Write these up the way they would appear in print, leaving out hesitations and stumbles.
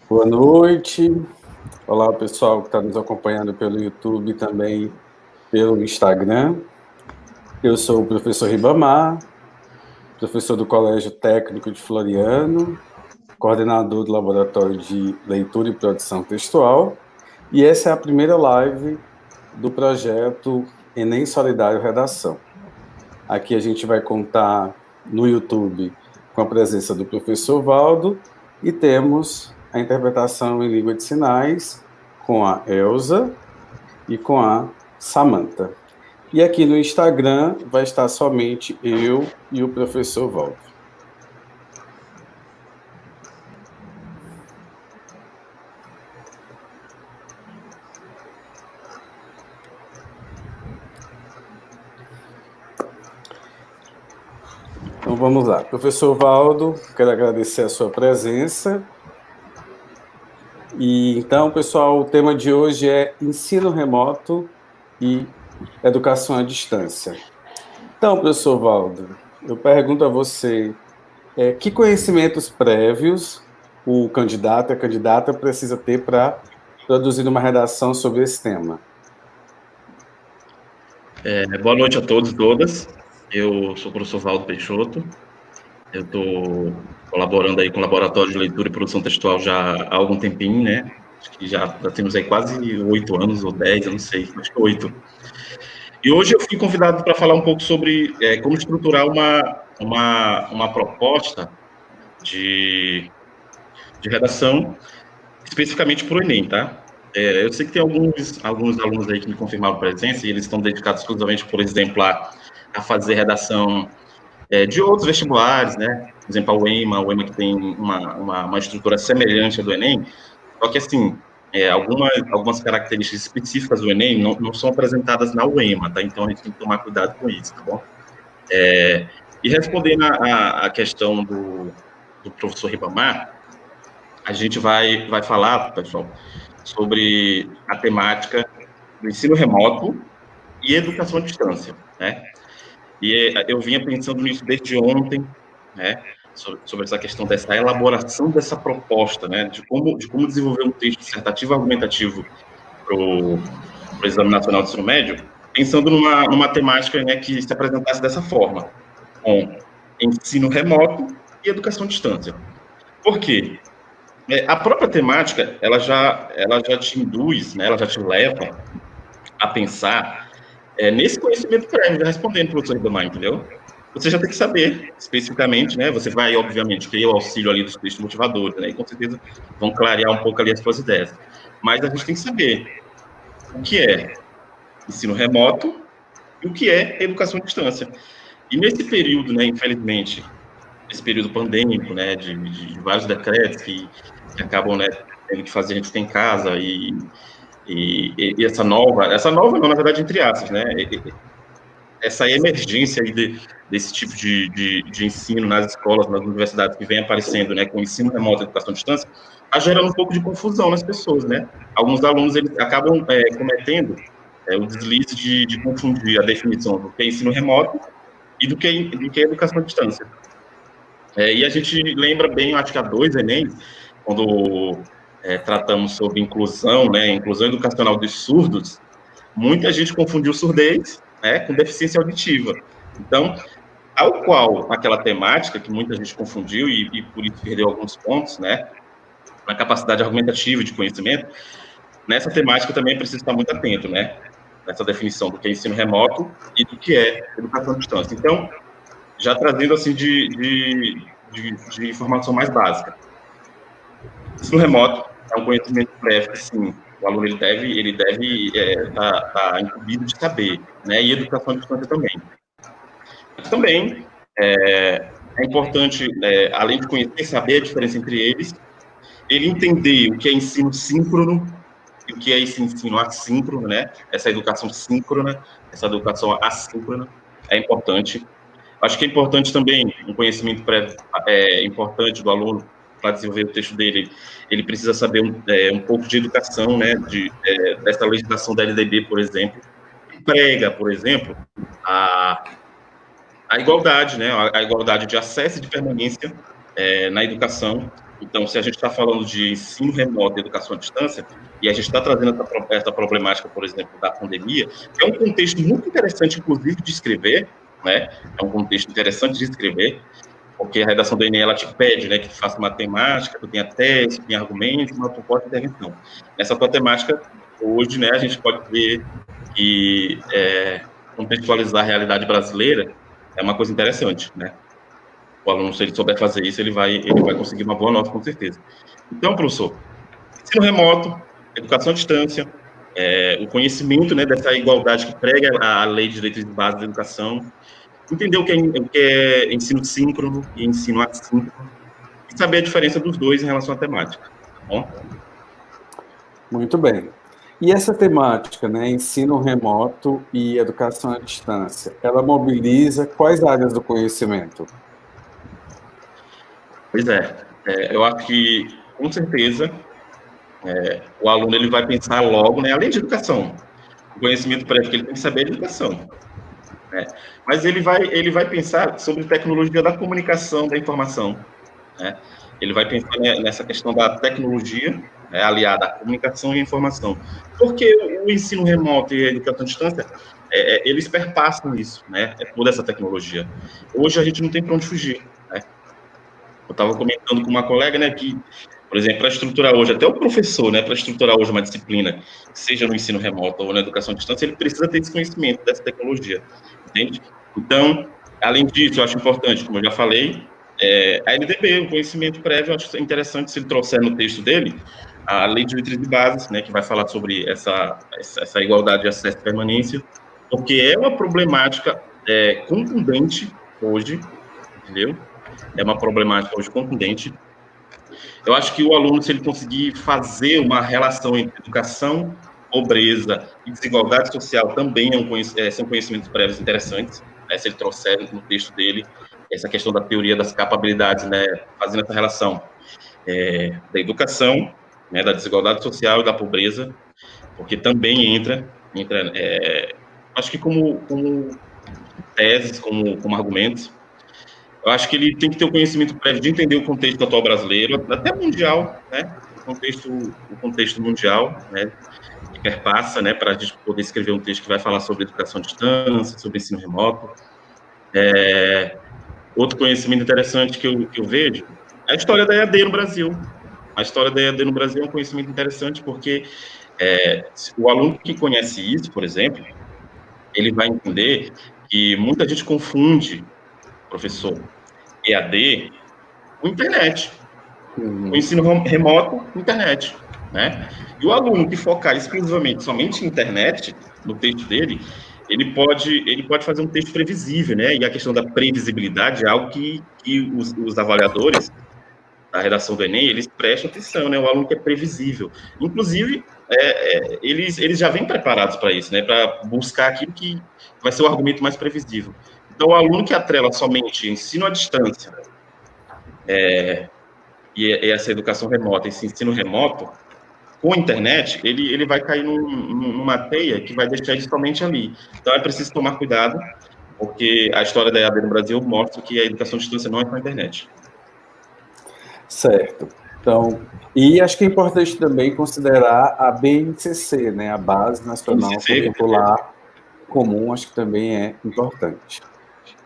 Boa noite. Olá, pessoal que está nos acompanhando pelo YouTube e também pelo Instagram. Eu sou o professor Ribamar, professor do Colégio Técnico de Floriano, coordenador do Laboratório de Leitura e Produção Textual, e essa é a primeira live do projeto Enem Solidário Redação. Aqui a gente vai contar no YouTube com a presença do professor Valdo e temos a interpretação em língua de sinais com a Elza e com a Samantha. E aqui no Instagram vai estar somente eu e o professor Valdo. Então vamos lá. Professor Valdo, quero agradecer a sua presença. E então, pessoal, o tema de hoje é ensino remoto e educação à distância. Então, professor Valdo, eu pergunto a você, que conhecimentos prévios o candidato e a candidata precisa ter para produzir uma redação sobre esse tema? Boa noite a todos e todas. Eu sou o professor Valdo Peixoto. Eu estou colaborando aí com o Laboratório de Leitura e Produção Textual já há algum tempinho, né? Acho que já temos aí quase 8 anos, ou 10, eu não sei, acho que 8. E hoje eu fui convidado para falar um pouco sobre como estruturar uma proposta de redação especificamente para o Enem, tá? Eu sei que tem alguns alunos aí que me confirmaram presença e eles estão dedicados exclusivamente, por exemplo, a fazer redação de outros vestibulares, né? Por exemplo, a UEMA que tem uma estrutura semelhante à do Enem, só que, assim, algumas características específicas do Enem não são apresentadas na UEMA, tá? Então, a gente tem que tomar cuidado com isso, tá bom? E respondendo a questão do professor Ribamar, a gente vai falar, pessoal, sobre a temática do ensino remoto e educação à distância, né? E eu vinha pensando nisso desde ontem, né? Sobre essa questão dessa elaboração dessa proposta, né? De como desenvolver um texto dissertativo argumentativo para o Exame Nacional de Ensino Médio, pensando numa temática, né, que se apresentasse dessa forma, com ensino remoto e educação à distância. Por quê? A própria temática, ela já te induz, né, ela já te leva a pensar nesse conhecimento prévio, já respondendo para o professor Ribamar, entendeu? Você já tem que saber, especificamente, né, você vai, obviamente, ter o auxílio ali dos textos motivadores, né, e com certeza vão clarear um pouco ali as suas ideias. Mas a gente tem que saber o que é ensino remoto e o que é educação à distância. E nesse período, né, infelizmente, esse período pandêmico, né, de vários decretos que acabam, né, tendo que fazer a gente ficar em casa e essa nova não, na verdade, entre aspas, né, essa emergência aí desse tipo de ensino nas escolas, nas universidades que vem aparecendo, né, com ensino remoto e educação à distância, está gerando um pouco de confusão nas pessoas, né? Alguns alunos eles acabam cometendo o deslize de confundir a definição do que é ensino remoto e do que é educação à distância. E a gente lembra bem, acho que há 2 Enem, quando tratamos sobre inclusão, né, inclusão educacional dos surdos, muita gente confundiu surdez, né, com deficiência auditiva. Então, ao qual aquela temática que muita gente confundiu e por isso perdeu alguns pontos, né, na capacidade argumentativa e de conhecimento, nessa temática também precisa estar muito atento, né, nessa definição do que é ensino remoto e do que é educação à distância. Então, já trazendo assim de informação mais básica. Ensino remoto é um conhecimento prévio que, sim, o aluno ele deve tá incumbido de saber, né? E educação à distância também. Mas também é importante, além de conhecer, saber a diferença entre eles, ele entender o que é ensino síncrono e o que é esse ensino assíncrono, né? Essa educação síncrona, essa educação assíncrona é importante. Acho que é importante também um conhecimento importante do aluno para desenvolver o texto dele. Ele precisa saber um pouco de educação, né, dessa legislação da LDB, por exemplo, que prega, por exemplo, a igualdade, né, a igualdade de acesso e de permanência na educação Então, se a gente está falando de ensino remoto e educação à distância, e a gente está trazendo essa problemática, por exemplo, da pandemia, que é um contexto muito interessante, inclusive, de escrever, né? É um contexto interessante de escrever, porque a redação do Enem, ela te pede, né, que tu faça matemática, tu tenha teste, tenha argumentos, uma proposta de intervenção. Nessa tua temática, hoje, né, a gente pode ver que contextualizar a realidade brasileira é uma coisa interessante, né? O aluno, se ele souber fazer isso, ele vai conseguir uma boa nota, com certeza. Então, professor, ensino remoto, educação à distância, o conhecimento, né, dessa igualdade que prega a Lei de Direitos Básicos da Educação, entender o que é ensino síncrono e ensino assíncrono, e saber a diferença dos dois em relação à temática, tá bom? Muito bem. E essa temática, né, ensino remoto e educação à distância, ela mobiliza quais áreas do conhecimento? Pois eu acho que, com certeza, o aluno ele vai pensar logo, né, além de educação, o conhecimento prévio que ele tem que saber é educação, né, mas ele vai pensar sobre tecnologia da comunicação, da informação, né, ele vai pensar nessa questão da tecnologia, né, aliada à comunicação e à informação, porque o ensino remoto e a educação à distância, eles perpassam isso, né, toda essa tecnologia. Hoje a gente não tem para onde fugir, né. Eu estava comentando com uma colega, né, que, por exemplo, para estruturar hoje, até o professor, né, para estruturar hoje uma disciplina, seja no ensino remoto ou na educação à distância, ele precisa ter esse conhecimento dessa tecnologia, entende? Então, além disso, eu acho importante, como eu já falei, a LDB, o conhecimento prévio, eu acho interessante se ele trouxer no texto dele a Lei de Diretrizes de Bases, né, que vai falar sobre essa igualdade de acesso e permanência, porque é uma problemática contundente hoje, entendeu? É uma problemática hoje contundente. Eu acho que o aluno, se ele conseguir fazer uma relação entre educação, pobreza e desigualdade social, também são conhecimentos prévios interessantes, né, se ele trouxer no texto dele essa questão da teoria das capabilidades, né, fazendo essa relação da educação, né, da desigualdade social e da pobreza, porque também entra acho que como teses, como argumentos. Eu acho que ele tem que ter o conhecimento prévio de entender o contexto atual brasileiro, até mundial, né? O contexto mundial, né? Que perpassa, né? Para a gente poder escrever um texto que vai falar sobre educação à distância, sobre ensino remoto. Outro conhecimento interessante que eu vejo é a história da EAD no Brasil. A história da EAD no Brasil é um conhecimento interessante porque o aluno que conhece isso, por exemplo, ele vai entender que muita gente confunde, professor, EAD com internet. O ensino remoto, internet, né? E o aluno que focar exclusivamente somente em internet, no texto dele, ele pode fazer um texto previsível, né? E a questão da previsibilidade é algo que os avaliadores da redação do Enem, eles prestam atenção, né? O aluno que é previsível. Inclusive, eles já vêm preparados para isso, né? Para buscar aquilo que vai ser o argumento mais previsível. Então, o aluno que atrela somente ensino à distância, e essa educação remota, esse ensino remoto, com a internet, ele vai cair numa teia que vai deixar ele somente ali. Então, é preciso tomar cuidado, porque a história da EAD no Brasil mostra que a educação à distância não é só a internet. Certo. Então, e acho que é importante também considerar a BNCC, né, a Base Nacional Curricular Comum, acho que também é importante.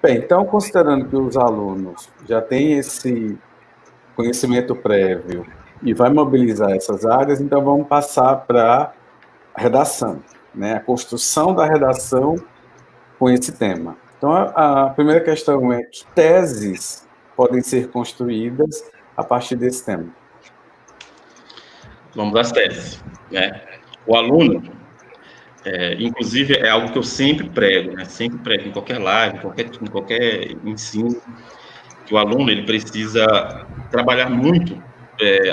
Bem, então, considerando que os alunos já têm esse conhecimento prévio e vai mobilizar essas áreas, então vamos passar para a redação, né, a construção da redação com esse tema. Então, a primeira questão é que teses podem ser construídas a partir desse tema. Vamos às teses, né? O aluno, inclusive, é algo que eu sempre prego, né? Sempre prego em qualquer live, em qualquer ensino, que o aluno ele precisa trabalhar muito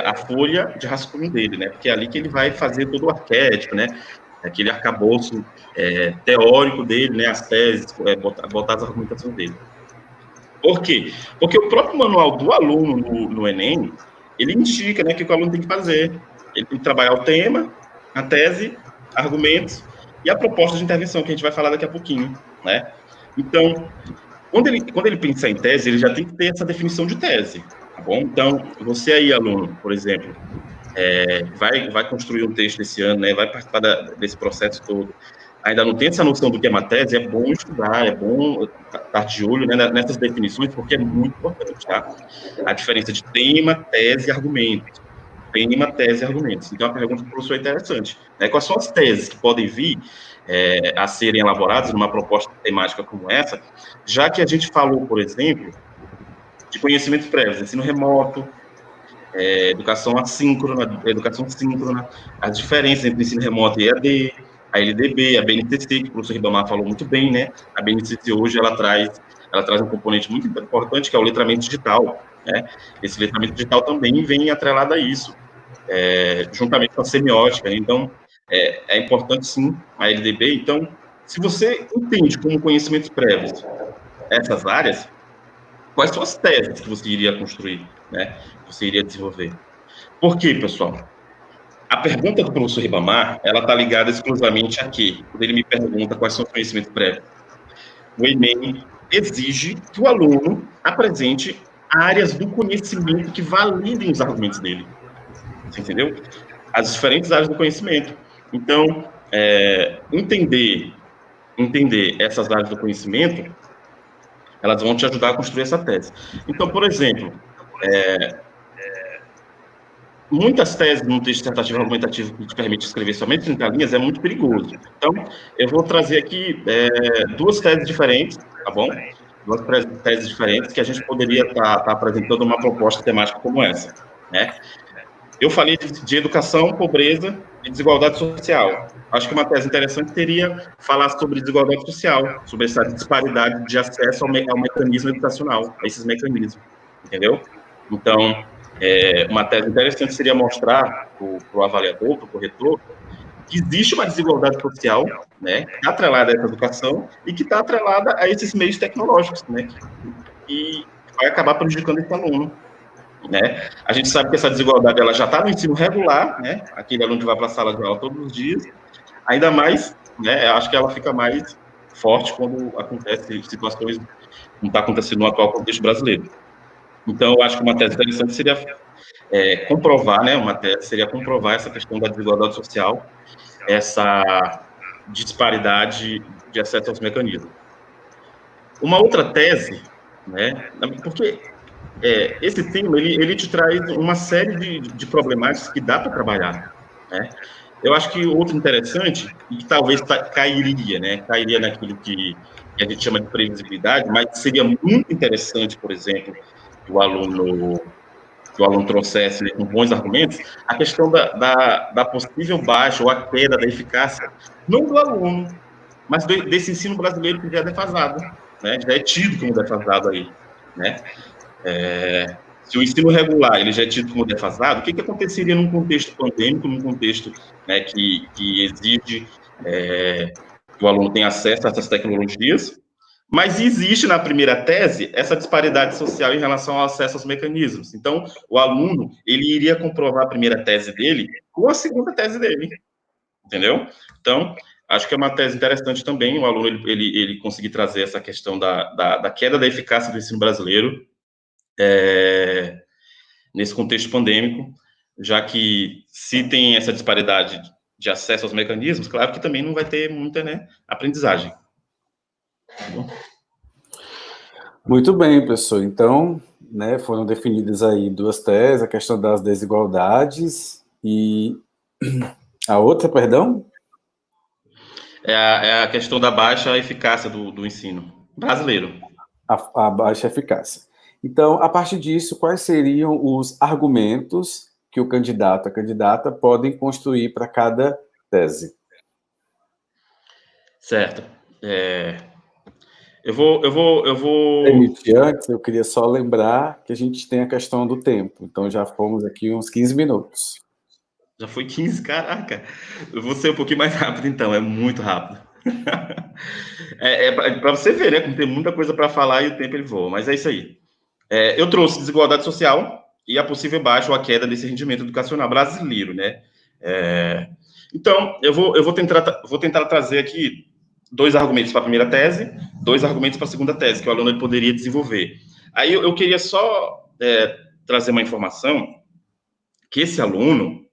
a folha de rascunho dele, né? Porque é ali que ele vai fazer todo o arquétipo, né? Aquele arcabouço teórico dele, né? As teses, botar as argumentações dele. Por quê? Porque o próprio manual do aluno no Enem, ele indica, né, o que o aluno tem que fazer. Ele tem que trabalhar o tema, a tese, argumentos e a proposta de intervenção, que a gente vai falar daqui a pouquinho, né? Então, quando ele pensa em tese, ele já tem que ter essa definição de tese, Tá bom? Então, você aí, aluno, por exemplo, vai construir um texto esse ano, né? Vai participar desse processo todo. Ainda não tem essa noção do que é uma tese, é bom estudar, é bom estar de olho, né, nessas definições, porque é muito importante, tá? A diferença de tema, tese e argumentos. Tema, tese e argumentos. Então, a pergunta do professor é interessante, né? Quais são as teses que podem vir a serem elaboradas numa proposta temática como essa, já que a gente falou, por exemplo, de conhecimentos prévios, ensino remoto, educação assíncrona, educação síncrona, as diferenças entre ensino remoto e EAD, a LDB, a BNCC, que o professor Ribamar falou muito bem, né? A BNCC hoje, ela traz um componente muito importante, que é o letramento digital, né? Esse letramento digital também vem atrelado a isso, juntamente com a semiótica. Então, é importante, sim, a LDB. Então, se você entende como conhecimentos prévios essas áreas, quais são as teses que você iria construir, né? Que você iria desenvolver. Por quê, pessoal? A pergunta do professor Ribamar, ela está ligada exclusivamente a quê? Quando ele me pergunta quais são os conhecimentos prévios. O Enem exige que o aluno apresente áreas do conhecimento que validem os argumentos dele. Você entendeu? As diferentes áreas do conhecimento. Então, entender essas áreas do conhecimento, elas vão te ajudar a construir essa tese. Então, por exemplo, muitas teses no texto dissertativo argumentativo que te permite escrever somente 30 linhas é muito perigoso. Então, eu vou trazer aqui duas teses diferentes, tá bom? Duas teses diferentes que a gente poderia estar apresentando uma proposta temática como essa, né? Eu falei de educação, pobreza e desigualdade social. Acho que uma tese interessante seria falar sobre desigualdade social, sobre essa disparidade de acesso ao mecanismo educacional, a esses mecanismos, entendeu? Então, uma tese interessante seria mostrar para o avaliador, para o corretor, que existe uma desigualdade social, né, que está atrelada a essa educação e que está atrelada a esses meios tecnológicos, né, que vai acabar prejudicando esse aluno. Né? A gente sabe que essa desigualdade ela já está no ensino regular, né? Aquele aluno que vai para a sala de aula todos os dias, ainda mais, né? Acho que ela fica mais forte quando acontece situações como está acontecendo no atual contexto brasileiro. Então, eu acho que uma tese interessante seria comprovar, né? Uma tese seria comprovar essa questão da desigualdade social, essa disparidade de acesso aos mecanismos. Uma outra tese, né? Porque esse tema, ele te traz uma série de problemáticas que dá para trabalhar, né? Eu acho que outro interessante, e que talvez cairia, né? Cairia naquilo que a gente chama de previsibilidade, mas seria muito interessante, por exemplo, que o aluno trouxesse com bons argumentos, a questão da possível baixa ou a queda da eficácia, não do aluno, mas desse ensino brasileiro que já é defasado, né? Já é tido como defasado aí, né? Se o ensino regular ele já é tido como defasado, o que aconteceria num contexto pandêmico, num contexto, né, que exige que o aluno tenha acesso a essas tecnologias, mas existe na primeira tese essa disparidade social em relação ao acesso aos mecanismos. Então, o aluno ele iria comprovar a primeira tese dele com a segunda tese dele, entendeu? Então, acho que é uma tese interessante também, o aluno ele conseguir trazer essa questão da queda da eficácia do ensino brasileiro, nesse contexto pandêmico, já que se tem essa disparidade de acesso aos mecanismos, claro que também não vai ter muita, né, aprendizagem. Muito bem, professor. Então, né, foram definidas aí duas teses, a questão das desigualdades e a outra, perdão? É a questão da baixa eficácia do ensino brasileiro. A baixa eficácia. Então, a partir disso, quais seriam os argumentos que o candidato, a candidata, podem construir para cada tese? Certo. Eu vou... Permitir antes, eu queria só lembrar que a gente tem a questão do tempo. Então, já fomos aqui uns 15 minutos. Já foi 15, caraca. Eu vou ser um pouquinho mais rápido, então. É muito rápido. Para você ver, né? Como tem muita coisa para falar e o tempo ele voa. Mas é isso aí. Eu trouxe desigualdade social e a possível baixa ou a queda desse rendimento educacional brasileiro, né? Então, eu vou tentar trazer aqui 2 argumentos para a primeira tese, 2 argumentos para a segunda tese, que o aluno ele poderia desenvolver. Aí eu queria só trazer uma informação que esse aluno,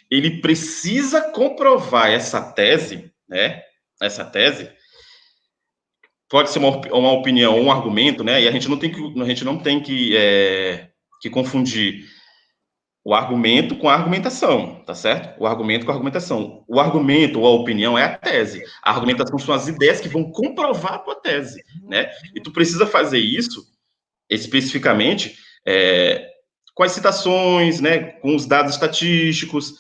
ele precisa comprovar essa tese, né? Essa tese pode ser uma opinião ou um argumento, né? E a gente não tem que confundir o argumento com a argumentação, tá certo? O argumento com a argumentação. O argumento ou a opinião é a tese. A argumentação são as ideias que vão comprovar a tua tese, né? E tu precisa fazer isso especificamente com as citações, né? Com os dados estatísticos,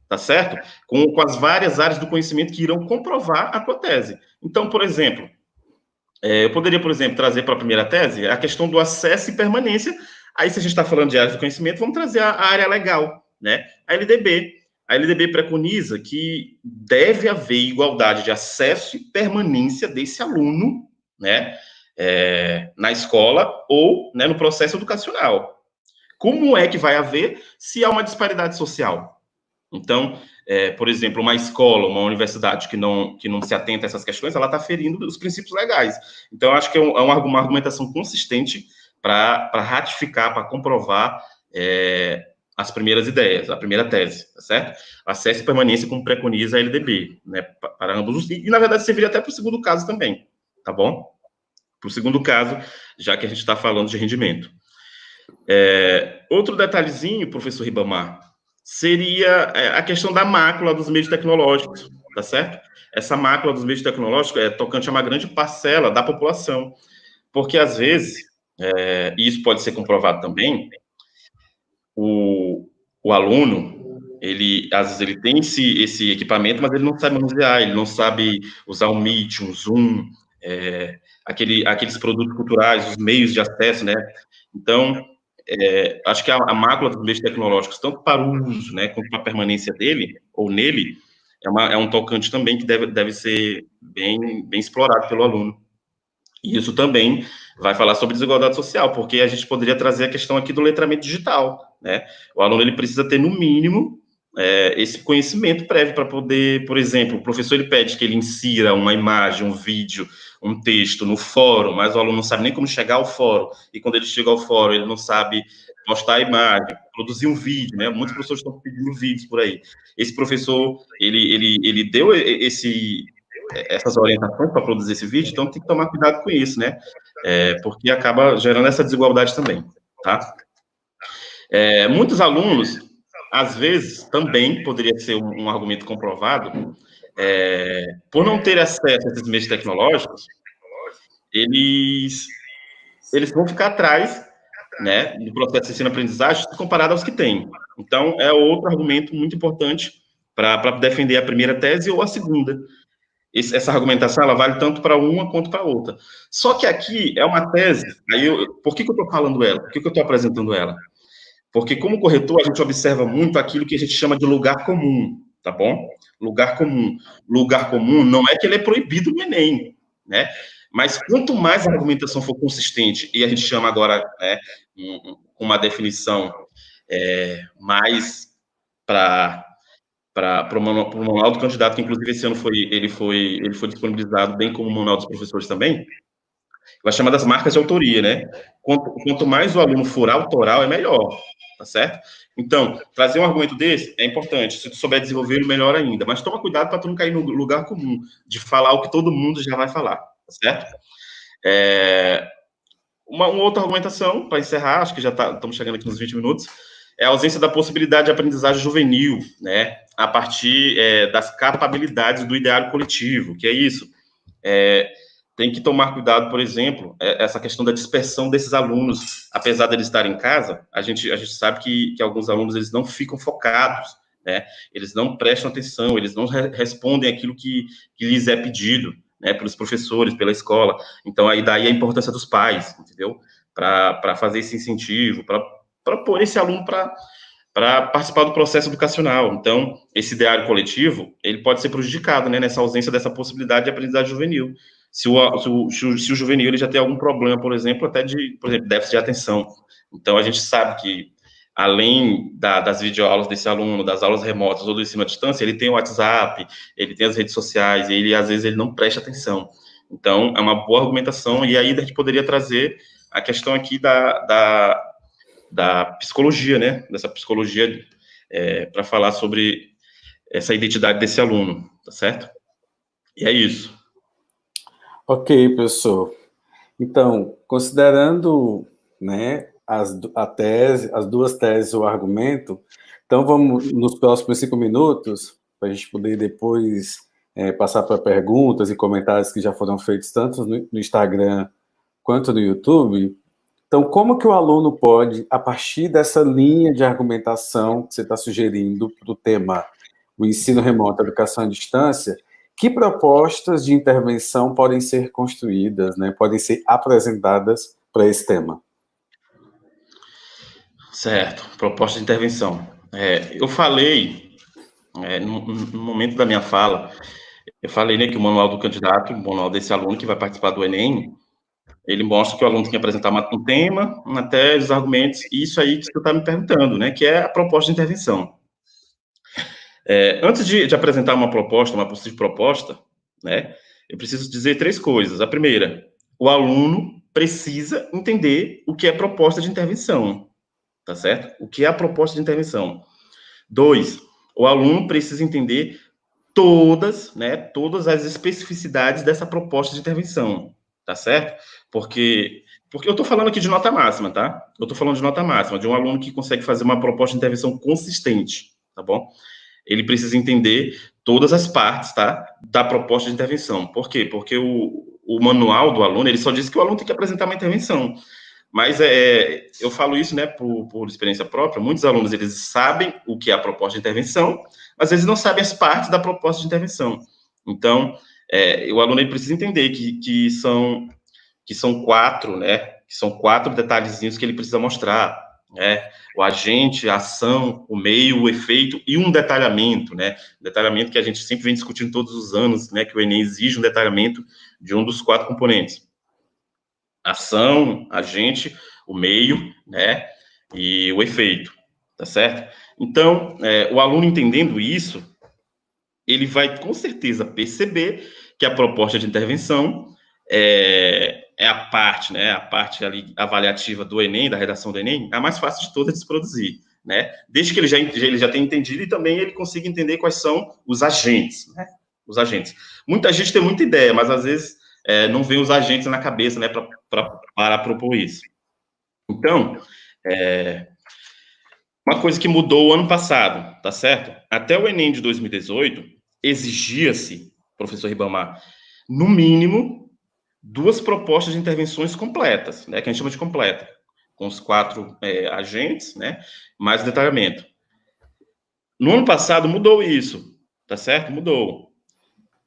tá certo? Com as várias áreas do conhecimento que irão comprovar a tua tese. Então, por exemplo, eu poderia, por exemplo, trazer para a primeira tese a questão do acesso e permanência. Aí, se a gente está falando de áreas do conhecimento, vamos trazer a área legal, né? A LDB. A LDB preconiza que deve haver igualdade de acesso e permanência desse aluno, né? Na escola ou, né, no processo educacional. Como é que vai haver se há uma disparidade social? Então, por exemplo, uma escola, uma universidade que não se atenta a essas questões, ela está ferindo os princípios legais. Então, eu acho que é uma argumentação consistente para ratificar, para comprovar as primeiras ideias, a primeira tese, tá certo? Acesso e permanência, como preconiza a LDB, né, para ambos, e na verdade serviria até para o segundo caso também, tá bom? Para o segundo caso, já que a gente está falando de rendimento. Outro detalhezinho, professor Ribamar, seria a questão da mácula dos meios tecnológicos, tá certo? Essa mácula dos meios tecnológicos é tocante a uma grande parcela da população, porque, às vezes, e isso pode ser comprovado também, o aluno, às vezes, ele tem esse equipamento, mas ele não sabe manusear, ele não sabe usar um Meet, um Zoom, aqueles produtos culturais, os meios de acesso, né? Então, acho que a mácula dos meios tecnológicos, tanto para o uso, né, quanto para a permanência dele, ou nele, é um tocante também que deve ser bem explorado pelo aluno. E isso também vai falar sobre desigualdade social, porque a gente poderia trazer a questão aqui do letramento digital, né? O aluno, ele precisa ter, no mínimo, esse conhecimento prévio para poder, por exemplo, o professor, ele pede que ele insira uma imagem, um vídeo, um texto no fórum, mas o aluno não sabe nem como chegar ao fórum, e quando ele chega ao fórum, ele não sabe postar a imagem, produzir um vídeo, né? Muitos professores estão pedindo vídeos por aí. Esse professor, ele deu essas orientações para produzir esse vídeo, então tem que tomar cuidado com isso, né? Porque acaba gerando essa desigualdade também, tá? Muitos alunos, às vezes, também poderia ser um argumento comprovado, por não ter acesso a esses meios tecnológicos, eles vão ficar atrás, né, no processo de ensino-aprendizagem comparado aos que têm. Então, é outro argumento muito importante para defender a primeira tese ou a segunda. Essa argumentação, ela vale tanto para uma quanto para outra. Só que aqui é uma tese, por que eu estou falando ela? Por que eu estou apresentando ela? Porque, como corretor, a gente observa muito aquilo que a gente chama de lugar comum, tá bom? Lugar comum. Lugar comum não é que ele é proibido no Enem, né? Mas quanto mais a argumentação for consistente, e a gente chama agora, né, uma definição mais para o manual do candidato, que inclusive esse ano ele foi disponibilizado, bem como o manual dos professores também, vai chamar das marcas de autoria, né? Quanto mais o aluno for autoral, é melhor, tá certo? Então, trazer um argumento desse é importante. Se tu souber desenvolver ele, melhor ainda. Mas toma cuidado para tu não cair no lugar comum, de falar o que todo mundo já vai falar, tá certo? Uma outra argumentação, para encerrar, acho que já estamos chegando aqui nos 20 minutos, é a ausência da possibilidade de aprendizagem juvenil, né? A partir das capabilidades do ideário coletivo, que é isso. Tem que tomar cuidado, por exemplo, essa questão da dispersão desses alunos. Apesar de eles estarem em casa, a gente sabe que alguns alunos, eles não ficam focados, né? Eles não prestam atenção, eles não respondem aquilo que lhes é pedido, né, pelos professores, pela escola. Então, daí a importância dos pais, entendeu? Para fazer esse incentivo, para pôr esse aluno para participar do processo educacional. Então, esse ideário coletivo, ele pode ser prejudicado, né, nessa ausência dessa possibilidade de aprendizagem juvenil. Se o juvenil ele já tem algum problema, por exemplo, até de, por exemplo, déficit de atenção. Então, a gente sabe que, além das videoaulas desse aluno, das aulas remotas ou do ensino à distância, ele tem o WhatsApp, ele tem as redes sociais, e às vezes, ele não presta atenção. Então, é uma boa argumentação, e aí a gente poderia trazer a questão aqui da psicologia, né? Dessa psicologia para falar sobre essa identidade desse aluno, tá certo? E é isso. Ok, professor. Então, considerando, né, as duas teses, o argumento, então vamos, nos próximos 5 minutos, para a gente poder depois passar para perguntas e comentários que já foram feitos tanto no Instagram quanto no YouTube. Então, como que o aluno pode, a partir dessa linha de argumentação que você está sugerindo para o tema o ensino remoto, a educação à distância, que propostas de intervenção podem ser construídas, né, podem ser apresentadas para esse tema? Certo, proposta de intervenção. Eu falei, no momento da minha fala, eu falei, né, que o manual do candidato, o manual desse aluno que vai participar do Enem, ele mostra que o aluno tem que apresentar um tema, uma tese, os argumentos, e isso aí que você está me perguntando, né, que é a proposta de intervenção. Antes de apresentar uma proposta, uma possível proposta, né, eu preciso dizer 3 coisas. A primeira, o aluno precisa entender o que é proposta de intervenção, tá certo? O que é a proposta de intervenção. 2, o aluno precisa entender todas as especificidades dessa proposta de intervenção, tá certo? Porque eu estou falando aqui de nota máxima, tá? Eu estou falando de nota máxima, de um aluno que consegue fazer uma proposta de intervenção consistente, tá bom? Ele precisa entender todas as partes, tá? Da proposta de intervenção. Por quê? Porque o manual do aluno, ele só diz que o aluno tem que apresentar uma intervenção. Mas eu falo isso, né, por experiência própria. Muitos alunos, eles sabem o que é a proposta de intervenção, mas eles não sabem as partes da proposta de intervenção. Então, o aluno ele precisa entender que são 4, né, que são 4 detalhezinhos que ele precisa mostrar, né, o agente, a ação, o meio, o efeito e um detalhamento, né, detalhamento que a gente sempre vem discutindo todos os anos, né, que o Enem exige um detalhamento de um dos 4 componentes. Ação, agente, o meio, né, e o efeito, tá certo? Então, o aluno entendendo isso, ele vai com certeza perceber que a proposta de intervenção é a parte, né, a parte ali avaliativa do Enem, da redação do Enem, a mais fácil de todas de se produzir, né? Desde que ele já tenha entendido e também ele consiga entender quais são os agentes, né? Os agentes. Muita gente tem muita ideia, mas às vezes não vem os agentes na cabeça, né, para propor isso. Então, uma coisa que mudou o ano passado, tá certo? Até o Enem de 2018, exigia-se, professor Ribamar, no mínimo, 2 propostas de intervenções completas, né, que a gente chama de completa, com os 4 agentes, né, mais detalhamento. No ano passado, mudou isso, tá certo? Mudou.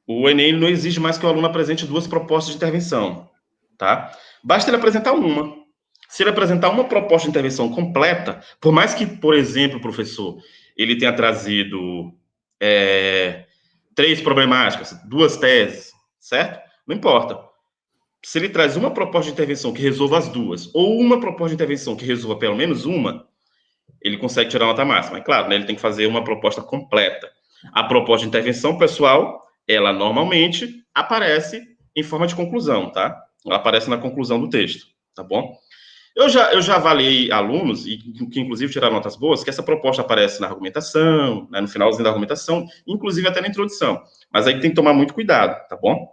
O Enem não exige mais que o aluno apresente 2 propostas de intervenção, tá? Basta ele apresentar uma. Se ele apresentar uma proposta de intervenção completa, por mais que, por exemplo, professor, ele tenha trazido 3 problemáticas, 2 teses, certo? Não importa. Se ele traz uma proposta de intervenção que resolva as 2, ou uma proposta de intervenção que resolva pelo menos uma, ele consegue tirar nota máxima. É claro, né, ele tem que fazer uma proposta completa. A proposta de intervenção, pessoal, ela normalmente aparece em forma de conclusão, tá? Ela aparece na conclusão do texto, tá bom? Eu já avaliei alunos, e que inclusive tiraram notas boas, que essa proposta aparece na argumentação, né, no finalzinho da argumentação, inclusive até na introdução. Mas aí tem que tomar muito cuidado, tá bom?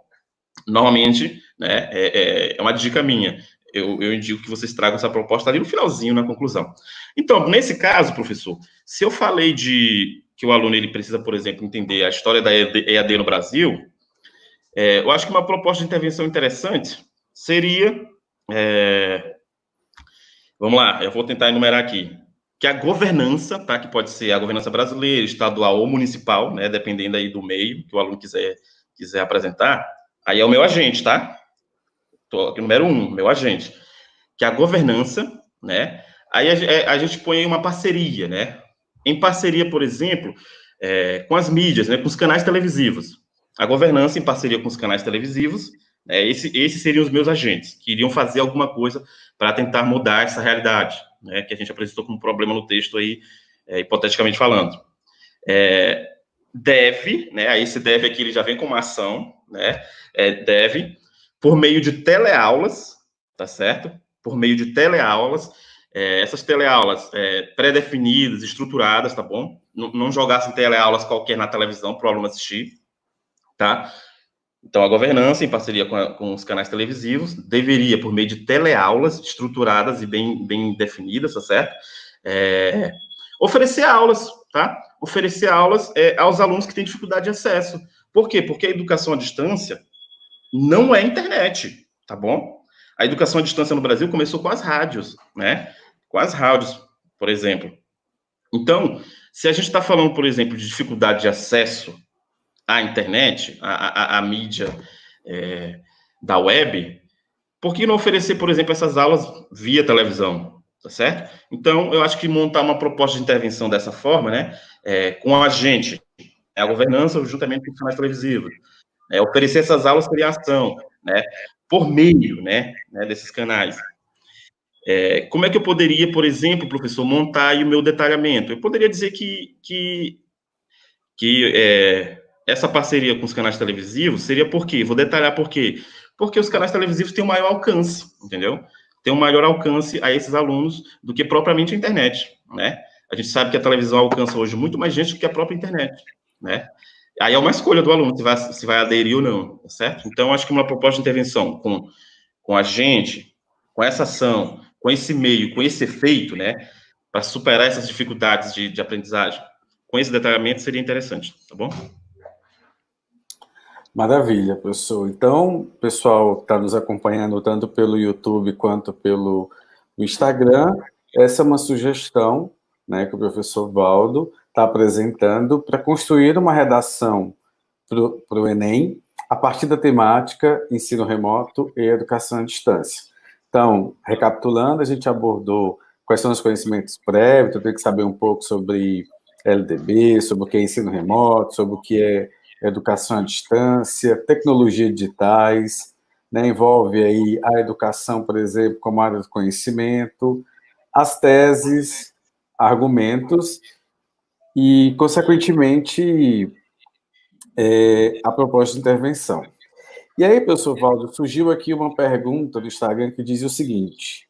Normalmente, né, é uma dica minha. Eu indico que vocês tragam essa proposta ali no finalzinho, na conclusão. Então, nesse caso, professor, se eu falei que o aluno ele precisa, por exemplo, entender a história da EAD no Brasil, eu acho que uma proposta de intervenção interessante seria... vamos lá, eu vou tentar enumerar aqui. Que a governança, tá, que pode ser a governança brasileira, estadual ou municipal, né, dependendo aí do meio que o aluno quiser apresentar, aí é o meu agente, tá? Tô aqui, número 1, meu agente. Que é a governança, né? Aí a gente põe uma parceria, né? Em parceria, por exemplo, com as mídias, né? Com os canais televisivos. A governança em parceria com os canais televisivos, esses seriam os meus agentes, que iriam fazer alguma coisa para tentar mudar essa realidade, né? Que a gente apresentou como problema no texto aí, hipoteticamente falando. Deve, né? Aí esse deve aqui ele já vem com uma ação, né? Deve, por meio de teleaulas, tá certo? Por meio de teleaulas, essas teleaulas pré-definidas, estruturadas, tá bom? Não jogassem teleaulas qualquer na televisão para o aluno assistir, tá? Então, a governança, em parceria com os canais televisivos, deveria, por meio de teleaulas estruturadas e bem definidas, tá certo? Oferecer aulas, tá? Oferecer aulas aos alunos que têm dificuldade de acesso. Por quê? Porque a educação à distância não é internet, tá bom? A educação à distância no Brasil começou com as rádios, né? Com as rádios, por exemplo. Então, se a gente está falando, por exemplo, de dificuldade de acesso à internet, à mídia da web, por que não oferecer, por exemplo, essas aulas via televisão, tá certo? Então, eu acho que montar uma proposta de intervenção dessa forma, né, com a gente, a governança juntamente com os canais televisivos, oferecer essas aulas por ação, né, por meio, né, desses canais. Como é que eu poderia, por exemplo, professor, montar aí o meu detalhamento? Eu poderia dizer que essa parceria com os canais televisivos seria por quê? Vou detalhar por quê. Porque os canais televisivos têm um maior alcance, entendeu? Tem um maior alcance a esses alunos do que propriamente a internet, né? A gente sabe que a televisão alcança hoje muito mais gente do que a própria internet, né? Aí é uma escolha do aluno se vai aderir ou não, tá certo? Então, acho que uma proposta de intervenção com a gente, com essa ação, com esse meio, com esse efeito, né, para superar essas dificuldades de aprendizagem, com esse detalhamento seria interessante, tá bom? Maravilha, professor. Então, pessoal que está nos acompanhando tanto pelo YouTube quanto pelo Instagram, essa é uma sugestão, né, que o professor Valdo está apresentando para construir uma redação para o Enem a partir da temática ensino remoto e educação à distância. Então, recapitulando, a gente abordou quais são os conhecimentos prévios, eu tenho que saber um pouco sobre LDB, sobre o que é ensino remoto, sobre o que é educação à distância, tecnologias digitais, né, envolve aí a educação, por exemplo, como área do conhecimento, as teses, argumentos e, consequentemente, a proposta de intervenção. E aí, professor Valdo, surgiu aqui uma pergunta do Instagram que diz o seguinte: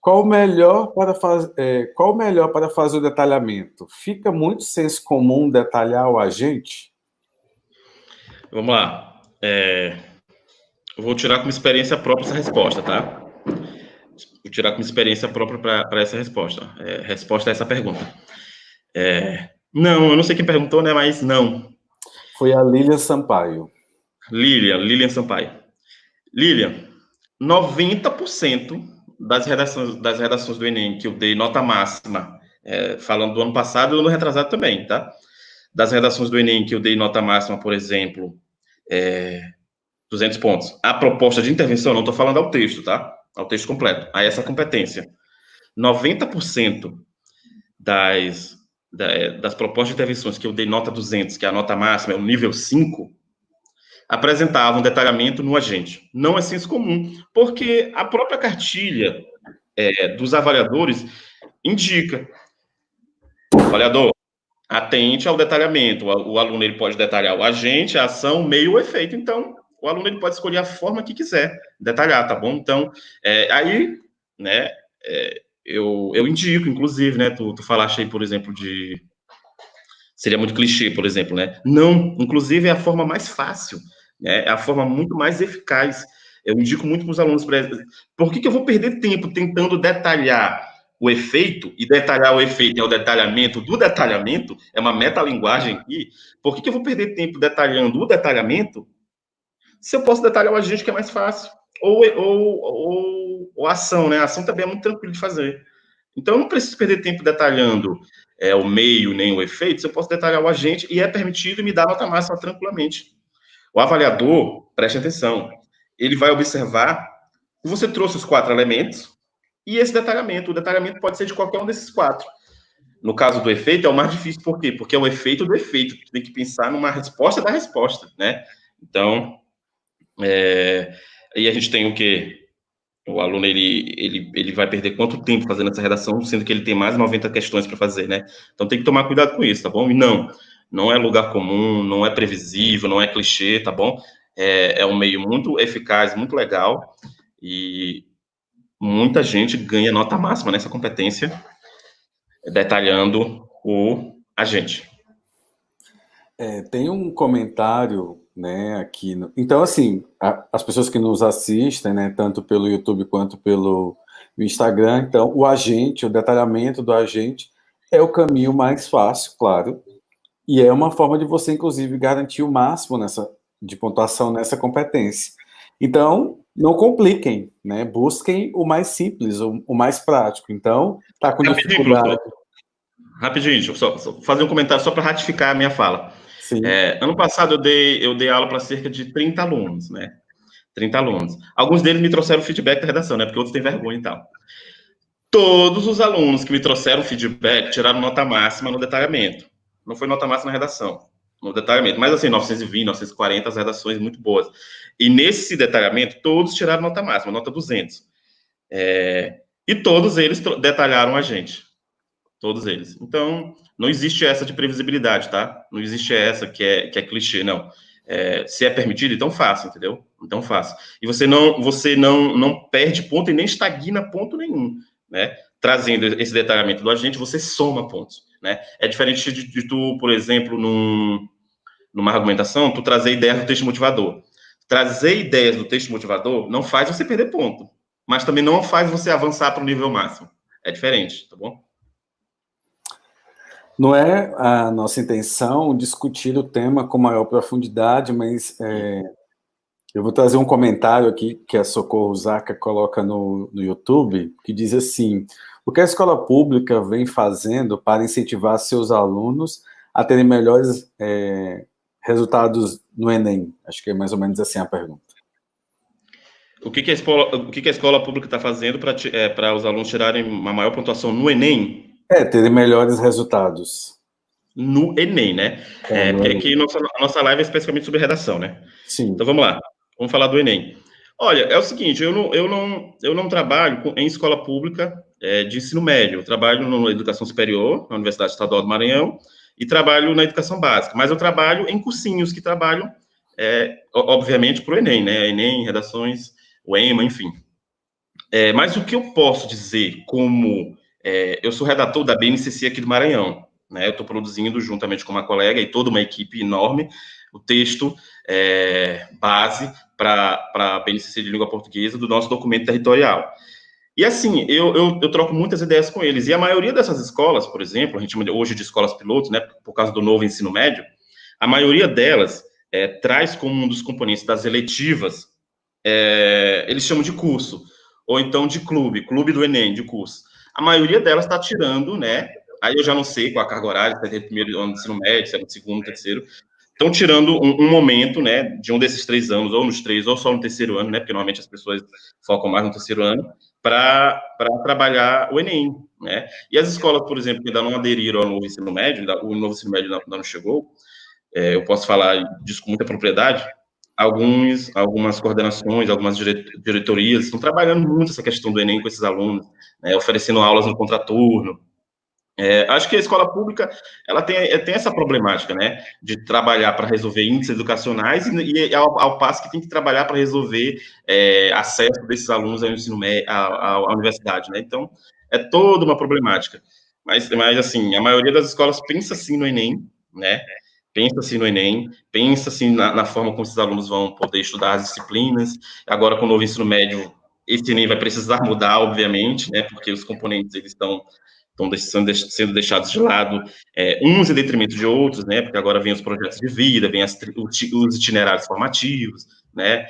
qual o melhor para fazer o detalhamento? Fica muito senso comum detalhar o agente? Vamos lá. Eu vou tirar como experiência própria essa resposta, tá? Vou tirar como experiência própria para essa resposta. Resposta a essa pergunta. Não, eu não sei quem perguntou, né? Mas não. Foi a Lilian Sampaio. Lilian Sampaio. Lilian, 90% das redações do Enem que eu dei nota máxima, falando do ano passado e do ano retrasado também, tá? Das redações do Enem que eu dei nota máxima, por exemplo, 200 pontos. A proposta de intervenção, não estou falando ao texto, tá? Ao texto completo, a essa competência. 90% das propostas de intervenções que eu dei nota 200, que é a nota máxima, é o nível 5, apresentavam detalhamento no agente. Não é senso comum, porque a própria cartilha dos avaliadores indica: avaliador, atente ao detalhamento. O aluno ele pode detalhar o agente, a ação, o meio, o efeito. Então, o aluno ele pode escolher a forma que quiser detalhar, tá bom? Então, aí, né, eu indico, inclusive, né, tu falaste aí, por exemplo, seria muito clichê, por exemplo, né? Não, inclusive é a forma mais fácil, né? É a forma muito mais eficaz. Eu indico muito para os alunos, por que eu vou perder tempo tentando detalhar o efeito, e detalhar o efeito é o detalhamento do detalhamento, é uma metalinguagem aqui, por que eu vou perder tempo detalhando o detalhamento, se eu posso detalhar o agente que é mais fácil, ou a ação, né? A ação também é muito tranquilo de fazer. Então, eu não preciso perder tempo detalhando o meio, nem o efeito, se eu posso detalhar o agente, e é permitido me dar nota máxima tranquilamente. O avaliador, preste atenção, ele vai observar que você trouxe os 4 elementos, e esse detalhamento, o detalhamento pode ser de qualquer um desses 4. No caso do efeito, é o mais difícil, por quê? Porque é o efeito do efeito, tu tem que pensar numa resposta da resposta, né? Então, aí a gente tem o quê? O aluno, ele vai perder quanto tempo fazendo essa redação, sendo que ele tem mais de 90 questões para fazer, né? Então, tem que tomar cuidado com isso, tá bom? E não é lugar comum, não é previsível, não é clichê, tá bom? É um meio muito eficaz, muito legal, e muita gente ganha nota máxima nessa competência, detalhando o agente. Tem um comentário, né, aqui. Então, assim, as pessoas que nos assistem, né, tanto pelo YouTube quanto pelo Instagram, então, o agente, o detalhamento do agente é o caminho mais fácil, claro, e é uma forma de você, inclusive, garantir o máximo de pontuação nessa competência. Então, não compliquem, né, busquem o mais simples, o mais prático. Então, tá com Rapidinho, dificuldade. professor. Rapidinho, deixa eu só fazer um comentário só para ratificar a minha fala. Sim. Ano passado eu dei aula para cerca de 30 alunos, né? 30 alunos. Alguns deles me trouxeram feedback da redação, né? Porque outros têm vergonha e tal. Todos os alunos que me trouxeram feedback tiraram nota máxima no detalhamento. Não foi nota máxima na redação, no detalhamento. Mas assim, 920, 940, as redações muito boas. E nesse detalhamento, todos tiraram nota máxima, nota 200. E todos eles detalharam a gente. Todos eles. Então, não existe essa de previsibilidade, tá? Não existe essa que é clichê, não. Se é permitido, então faça, entendeu? Então faça. E você não perde ponto e nem estagna ponto nenhum, né? Trazendo esse detalhamento do agente, você soma pontos, né? É diferente de tu, por exemplo, numa argumentação, tu trazer ideias do texto motivador. Trazer ideias do texto motivador não faz você perder ponto, mas também não faz você avançar para o nível máximo. É diferente, tá bom? Não é a nossa intenção discutir o tema com maior profundidade, mas eu vou trazer um comentário aqui que a Socorro Zaca coloca no YouTube, que diz assim: o que a escola pública vem fazendo para incentivar seus alunos a terem melhores resultados no Enem? Acho que é mais ou menos assim a pergunta. O que a escola pública está fazendo para os alunos tirarem uma maior pontuação no Enem? Terem melhores resultados. No Enem, né? No Porque Enem. aqui a nossa live é especificamente sobre redação, né? Sim. Então vamos lá, vamos falar do Enem. Olha, é o seguinte, eu não trabalho em escola pública de ensino médio, eu trabalho na educação superior, na Universidade Estadual do Maranhão, e trabalho na educação básica, mas eu trabalho em cursinhos que trabalham, obviamente, para o Enem, né? Enem, redações, o EMA, enfim. Mas o que eu posso dizer como eu sou redator da BNCC aqui do Maranhão, né? Eu estou produzindo juntamente com uma colega e toda uma equipe enorme o texto base para a BNCC de língua portuguesa do nosso documento territorial. E assim, eu troco muitas ideias com eles. E a maioria dessas escolas, por exemplo, a gente chama hoje de escolas pilotos, né? Por causa do novo ensino médio, a maioria delas traz como um dos componentes das eletivas, eles chamam de curso, ou então de clube do Enem, de curso. A maioria delas está tirando, né? Aí eu já não sei qual a carga horária, se é do primeiro ano do ensino médio, se é do segundo, terceiro. Estão tirando um momento, né, de um desses 3 anos, ou nos 3, ou só no terceiro ano, né? Porque normalmente as pessoas focam mais no terceiro ano, para trabalhar o Enem, né? E as escolas, por exemplo, que ainda não aderiram ao novo ensino médio, o novo ensino médio ainda não chegou, eu posso falar disso com muita propriedade, algumas coordenações, algumas diretorias estão trabalhando muito essa questão do Enem com esses alunos, né, oferecendo aulas no contraturno. Acho que a escola pública ela tem essa problemática, né, de trabalhar para resolver índices educacionais e ao passo que tem que trabalhar para resolver acesso desses alunos ao ensino médio, à universidade, né? Então é toda uma problemática. Mas assim, a maioria das escolas pensa assim no Enem, né? Pensa assim no Enem, pensa assim na forma como esses alunos vão poder estudar as disciplinas. Agora, com o novo ensino médio, esse Enem vai precisar mudar, obviamente, né? Porque os componentes eles estão sendo deixados de lado, uns em detrimento de outros, né? Porque agora vem os projetos de vida, vem os itinerários formativos, né?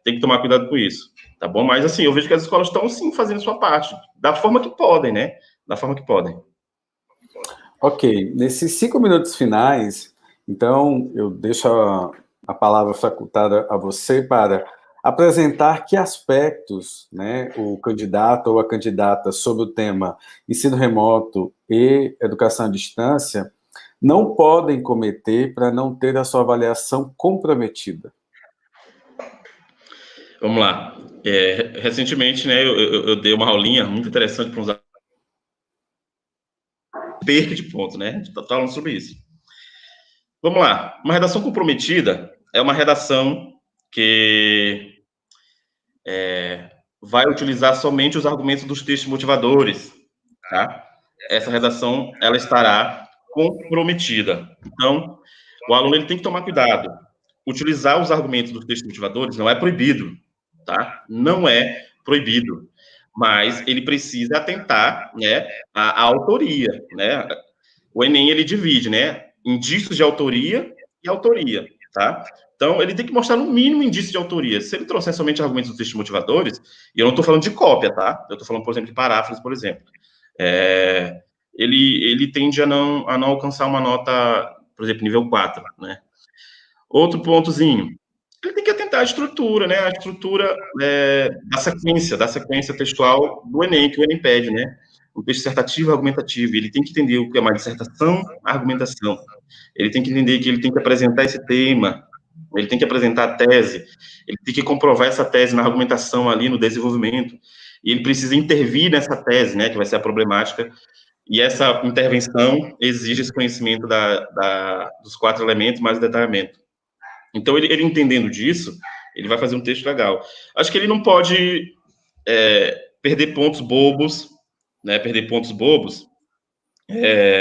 Tem que tomar cuidado com isso, tá bom? Mas assim, eu vejo que as escolas estão sim fazendo sua parte, da forma que podem, né? Da forma que podem. Ok, nesses 5 minutos finais, então eu deixo a palavra facultada a você para apresentar que aspectos, né, o candidato ou a candidata sobre o tema ensino remoto e educação à distância não podem cometer para não ter a sua avaliação comprometida. Vamos lá. Recentemente, né, eu dei uma aulinha muito interessante para uns perca de ponto, né? A gente está falando sobre isso. Vamos lá. Uma redação comprometida é uma redação que vai utilizar somente os argumentos dos textos motivadores, tá? Essa redação, ela estará comprometida. Então, o aluno ele tem que tomar cuidado. Utilizar os argumentos dos textos motivadores não é proibido, tá? Não é proibido, mas ele precisa atentar, né, à autoria, né? O Enem, ele divide, né, indícios de autoria e autoria, tá? Então, ele tem que mostrar, no mínimo, indício de autoria. Se ele trouxer somente argumentos dos textos motivadores, e eu não estou falando de cópia, tá? Eu estou falando, por exemplo, de paráfrase, por exemplo. Ele tende a não alcançar uma nota, por exemplo, nível 4, né? Outro pontozinho, ele tem que atentar à estrutura, né? A estrutura da sequência textual do Enem, que o Enem pede, né? O texto dissertativo e argumentativo. Ele tem que entender o que é uma dissertação, argumentação. Ele tem que entender que ele tem que apresentar esse tema, ele tem que apresentar a tese, ele tem que comprovar essa tese na argumentação ali, no desenvolvimento, e ele precisa intervir nessa tese, né, que vai ser a problemática, e essa intervenção exige esse conhecimento dos 4 elementos mais o detalhamento. Então, ele entendendo disso, ele vai fazer um texto legal. Acho que ele não pode perder pontos bobos, né,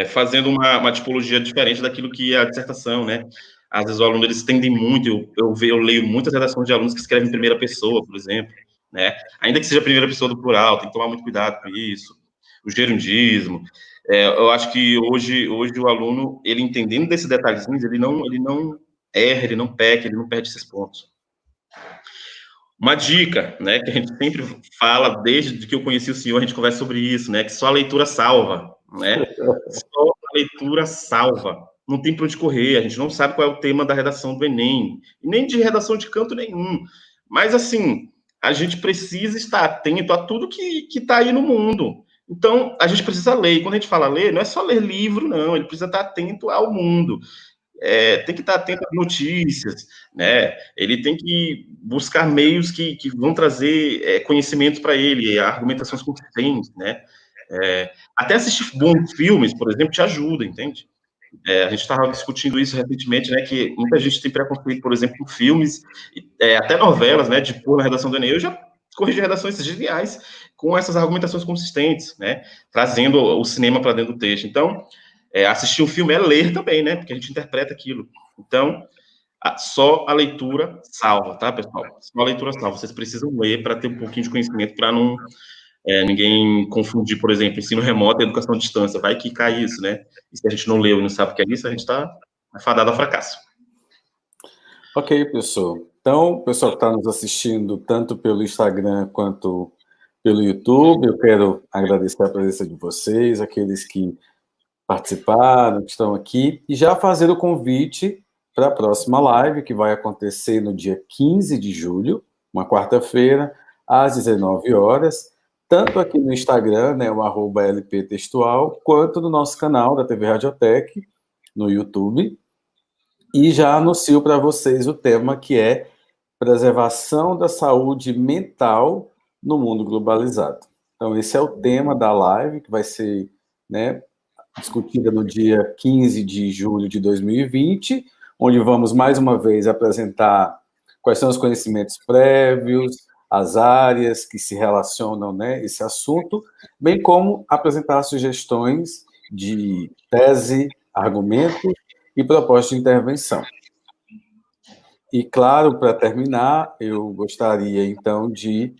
fazendo uma tipologia diferente daquilo que é a dissertação, né? Às vezes o aluno, eles tendem muito, eu leio muitas redações de alunos que escrevem em primeira pessoa, por exemplo, né? Ainda que seja a primeira pessoa do plural, tem que tomar muito cuidado com isso. O gerundismo. Eu acho que hoje o aluno, ele entendendo desses detalhezinhos, ele não erra, ele não peca, ele não perde esses pontos. Uma dica, né, que a gente sempre fala, desde que eu conheci o senhor, a gente conversa sobre isso, né, que só a leitura salva, né, só a leitura salva, não tem para onde correr, a gente não sabe qual é o tema da redação do Enem, e nem de redação de canto nenhum, mas, assim, a gente precisa estar atento a tudo que está aí no mundo. Então, a gente precisa ler, e quando a gente fala ler, não é só ler livro, não, ele precisa estar atento ao mundo. Tem que estar atento às notícias, né? Ele tem que buscar meios que vão trazer conhecimento para ele, argumentações consistentes, né? Até assistir bons filmes, por exemplo, te ajuda, entende? A gente estava discutindo isso recentemente, né? Que muita gente tem preconceito, por exemplo, com filmes, até novelas, né? De pôr na redação do Enem. Eu já corrigi redações geniais com essas argumentações consistentes, né? Trazendo o cinema para dentro do texto. Então, assistir um filme é ler também, né? Porque a gente interpreta aquilo. Então, só a leitura salva, tá, pessoal? Só a leitura salva. Vocês precisam ler para ter um pouquinho de conhecimento, para não ninguém confundir, por exemplo, ensino remoto e educação à distância. Vai que cai isso, né? E se a gente não leu e não sabe o que é isso, a gente está fadado ao fracasso. Ok, pessoal. Então, o pessoal que está nos assistindo, tanto pelo Instagram quanto pelo YouTube, eu quero agradecer a presença de vocês, aqueles que participaram, que estão aqui, e já fazer o convite para a próxima live, que vai acontecer no dia 15 de julho, uma quarta-feira, às 19 horas, tanto aqui no Instagram, né, o @lptextual, quanto no nosso canal da TV Radiotech, no YouTube. E já anuncio para vocês o tema, que é preservação da saúde mental no mundo globalizado. Então, esse é o tema da live, que vai ser, né, discutida no dia 15 de julho de 2020, onde vamos, mais uma vez, apresentar quais são os conhecimentos prévios, as áreas que se relacionam, né, esse assunto, bem como apresentar sugestões de tese, argumento e proposta de intervenção. E, claro, para terminar, eu gostaria, então, de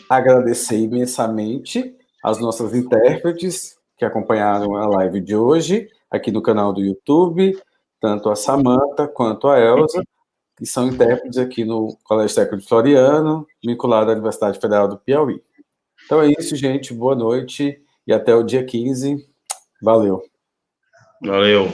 agradecer imensamente as nossas intérpretes que acompanharam a live de hoje, aqui no canal do YouTube, tanto a Samantha quanto a Elza, que são intérpretes aqui no Colégio Técnico de Floriano, vinculado à Universidade Federal do Piauí. Então é isso, gente. Boa noite e até o dia 15. Valeu. Valeu.